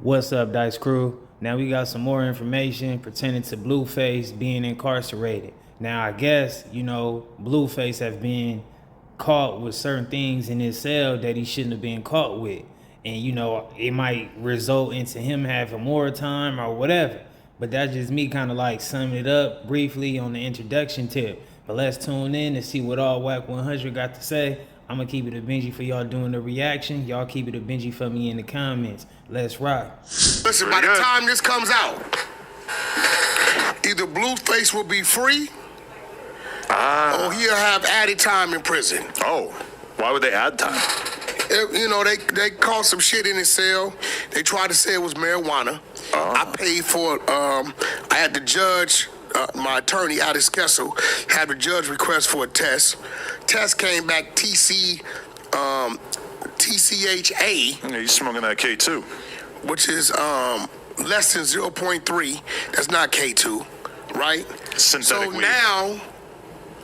What's up, Dice Crew? Now we got some more information pertaining to Blueface being incarcerated. Now I guess, Blueface have been caught with certain things in his cell that he shouldn't have been caught with. And it might result into him having more time or whatever. But that's just me kind of like summing it up briefly on the introduction tip. But let's tune in and see what all WACK100 got to say. I'm going to keep it a Benji for y'all doing the reaction. Y'all keep it a Benji for me in the comments. Let's rock. Listen, by the time this comes out, either Blueface will be free or he'll have added time in prison. Oh, why would they add time? They caught some shit in his cell. They tried to say it was marijuana. I paid for it. I had the judge, my attorney, Alex Kessel, had the judge request for a test. Test came back TCHA. Yeah, he's smoking that K2. Which is less than 0.3. That's not K2, right? Synthetic so weed. Now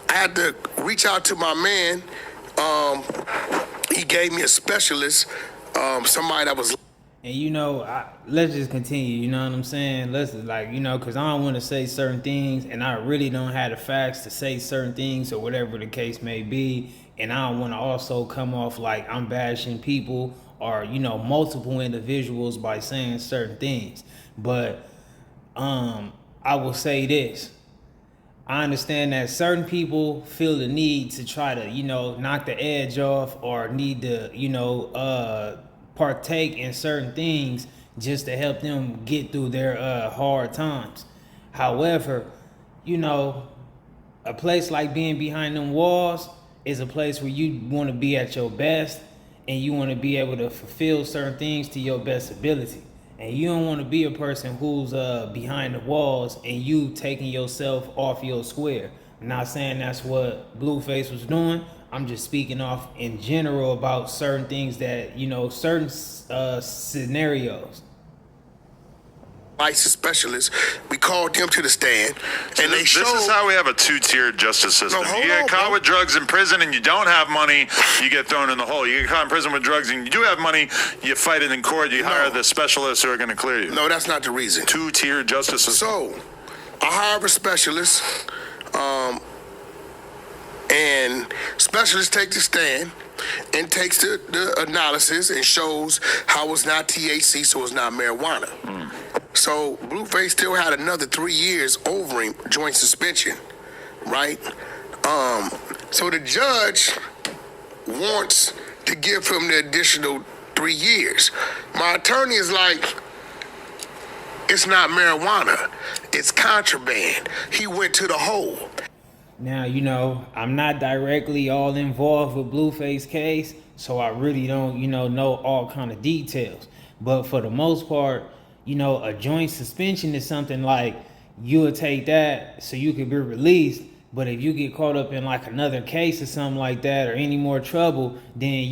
I had to reach out to my man. He gave me a specialist, somebody that was. And let's just continue, you know what I'm saying? Let's because I don't want to say certain things and I really don't have the facts to say certain things or whatever the case may be. And I don't want to also come off like I'm bashing people or, multiple individuals by saying certain things. But I will say this. I understand that certain people feel the need to try to, knock the edge off or need to, partake in certain things just to help them get through their hard times. However, a place like being behind them walls is a place where you want to be at your best and you want to be able to fulfill certain things to your best ability. And you don't want to be a person who's behind the walls and you taking yourself off your square. I'm not saying that's what Blueface was doing. I'm just speaking off in general about certain things that, certain scenarios. Licensed specialists, we called them to the stand, and they showed. This is how we have a two-tiered justice system. No, you get caught with drugs in prison and you don't have money, you get thrown in the hole. You get caught in prison with drugs and you do have money, you fight it in court, you hire the specialists who are going to clear you. No, that's not the reason. Two-tiered justice system. So, I hired a specialist, and specialists take the stand and takes the analysis and shows how it's not THC, so it's not marijuana. So Blueface still had another 3 years over him, joint suspension, right? So the judge wants to give him the additional 3 years. My attorney is like, it's not marijuana, it's contraband. He went to the hole. Now, I'm not directly all involved with Blueface case, so I really don't, know all kind of details. But for the most part, a joint suspension is something like you would take that so you could be released. But if you get caught up in like another case or something like that or any more trouble, then,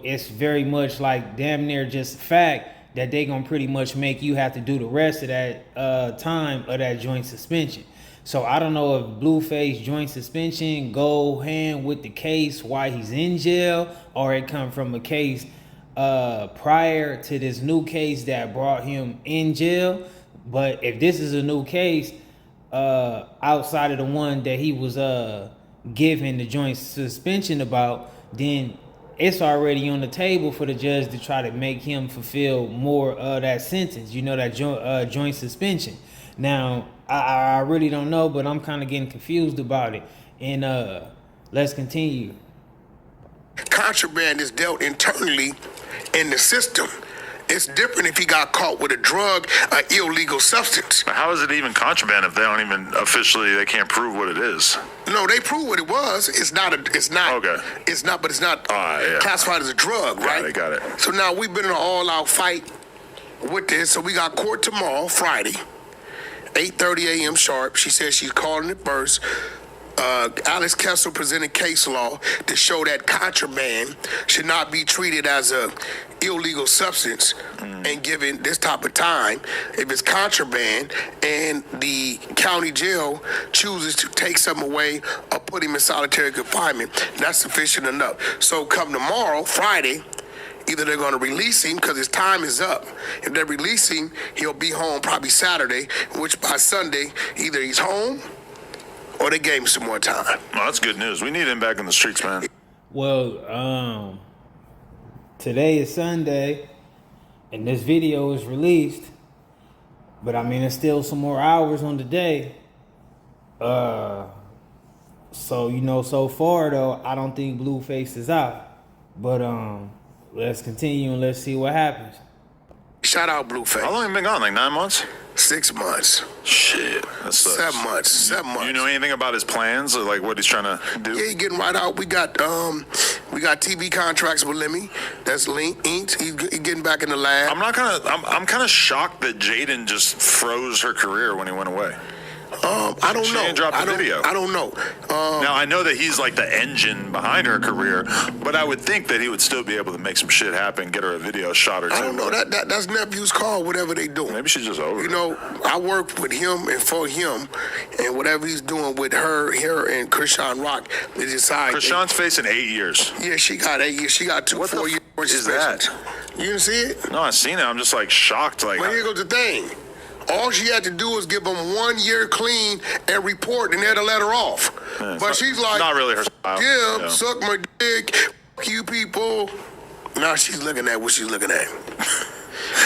it's very much like damn near just a fact that they gonna pretty much make you have to do the rest of that time of that joint suspension. So I don't know if Blueface joint suspension go hand with the case while he's in jail or it come from a case prior to this new case that brought him in jail. But if this is a new case outside of the one that he was given the joint suspension about, then it's already on the table for the judge to try to make him fulfill more of that sentence, that joint suspension. Now, I really don't know, but I'm kind of getting confused about it. And let's continue. Contraband is dealt internally in the system. It's different if he got caught with a drug, an illegal substance. How is it even contraband if they don't even they can't prove what it is? No, they prove what it was. It's not Okay. It's not classified as a drug, right? Got it. So now we've been in an all-out fight with this. So we got court tomorrow, Friday, 8:30 a.m. sharp. She said she's calling it first. Alex Kessel presented case law to show that contraband should not be treated as a illegal substance and given this type of time. If it's contraband and the county jail chooses to take something away or put him in solitary confinement, that's sufficient enough. So come tomorrow, Friday, Either they're going to release him because his time is up. If they release him, he'll be home probably Saturday, which by Sunday, either he's home or they gave him some more time. Well, that's good news. We need him back in the streets, man. Well, today is Sunday, and this video is released. But I mean, there's still some more hours on the day. So, so far though, I don't think Blueface is out. But let's continue and let's see what happens. Shout out Blueface. How long have you been gone? Like 9 months? 6 months. Shit. That sucks. 7 months. 7 months. You know anything about his plans or like what he's trying to do? Yeah, he's getting right out. We got TV contracts with Lemmy. That's inked. He's getting back in the lab. I'm kind of shocked that Jaden just froze her career when he went away. I don't know. Didn't drop the video. I don't know. Now I know that he's like the engine behind her career, but I would think that he would still be able to make some shit happen, get her a video shot or two. I don't know. That's nephew's call. Whatever they do. Maybe she's just over. You know, I work with him and for him, and whatever he's doing with her and Krishan Rock, they decide. Krishan's facing 8 years. Yeah, she got 8 years. She got 2 What 4 the years. f- is that? You didn't see it? No, I seen it. I'm just like shocked. Like, But here goes the thing. All she had to do was give him 1 year clean and report, and they had to let her off. Yeah, But she's like, not really her style. yeah, Yeah. suck my dick, f- you people. Now she's looking at what she's looking at.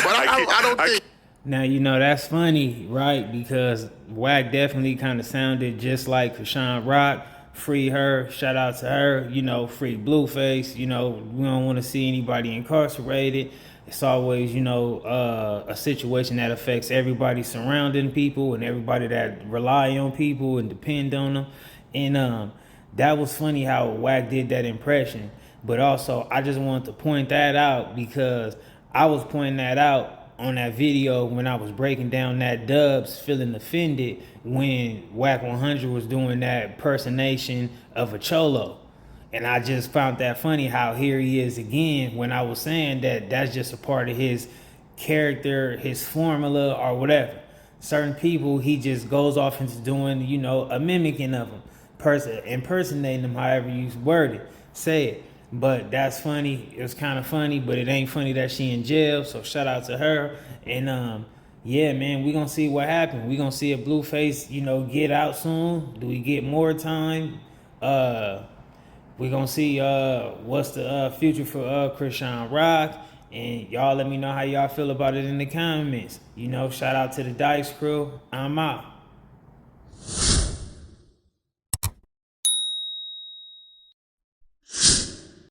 But I don't think. Now, that's funny, right? Because WACK definitely kind of sounded just like Krishan Rock. Free her, shout out to her, free Blueface. We don't want to see anybody incarcerated. It's always, a situation that affects everybody surrounding people and everybody that rely on people and depend on them. And that was funny how WACK did that impression. But also, I just wanted to point that out because I was pointing that out on that video when I was breaking down that Dubs feeling offended when WACK100 was doing that impersonation of a cholo. And I just found that funny how here he is again when I was saying that that's just a part of his character, his formula or whatever. Certain people, he just goes off into doing, a mimicking of them, impersonating them, however you word it, say it. But that's funny. It was kind of funny, but it ain't funny that she in jail. So shout out to her. And yeah, man, we gonna see what happens. We gonna see if Blueface, get out soon. Do we get more time? We gonna see what's the future for Krishan Rock. And y'all let me know how y'all feel about it in the comments. Shout out to the Dice crew. I'm out.